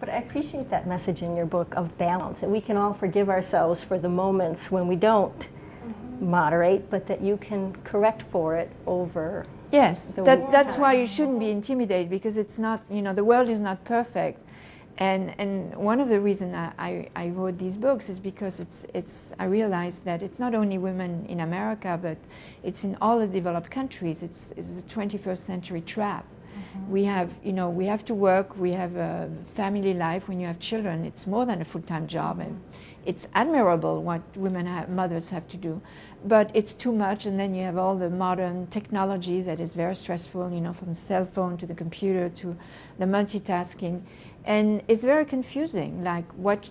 But I appreciate that message in your book of balance, that we can all forgive ourselves for the moments when we don't moderate, but that you can correct for it over. Yes, that's why you shouldn't be intimidated, because it's not, the world is not perfect. And one of the reasons I wrote these books is because I realized that it's not only women in America, but it's in all the developed countries. It's a 21st century trap. We have to work, we have a family life. When you have children, it's more than a full-time job, and it's admirable what mothers have to do, but it's too much. And then you have all the modern technology that is very stressful, from the cell phone to the computer to the multitasking, and it's very confusing, like what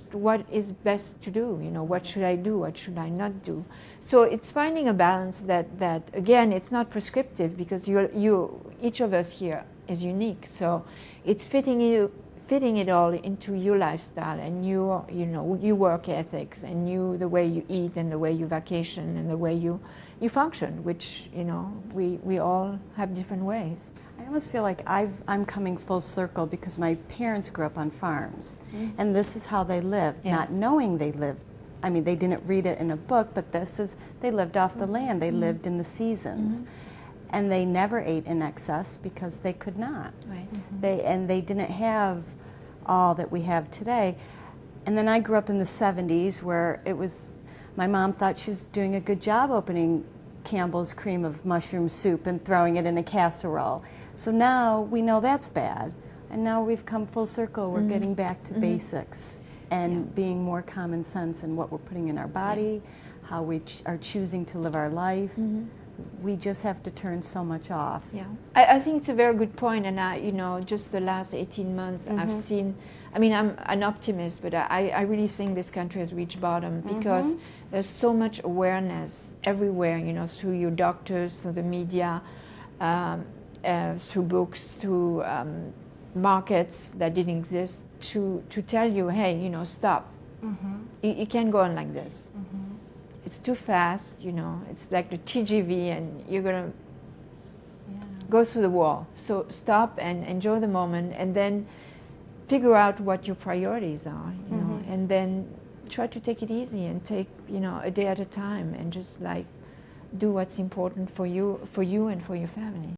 is best to do, what should I do, what should I not do. So it's finding a balance that again, it's not prescriptive, because each of us here is unique, so it's fitting it all into your lifestyle and your work ethics and the way you eat and the way you vacation and the way you function, which we all have different ways. I almost feel like I'm coming full circle, because my parents grew up on farms, and this is how they lived, not knowing they lived. I mean, they didn't read it in a book, but they lived off the land. They lived in the seasons. And they never ate in excess because they could not. Right. They didn't have all that we have today. And then I grew up in the 70s, where my mom thought she was doing a good job opening Campbell's cream of mushroom soup and throwing it in a casserole. So now we know that's bad. And now we've come full circle. We're getting back to basics and being more common sense in what we're putting in our body, how we are choosing to live our life. We just have to turn so much off. Yeah, I think it's a very good point, and just the last 18 months, I've seen. I mean, I'm an optimist, but I really think this country has reached bottom, because there's so much awareness everywhere. Through your doctors, through the media, through books, through markets that didn't exist, to tell you, hey, stop. You can't go on like this. It's too fast, it's like the TGV, and you're going to go through the wall. So stop and enjoy the moment, and then figure out what your priorities are, and then try to take it easy and take, a day at a time, and just do what's important for you and for your family.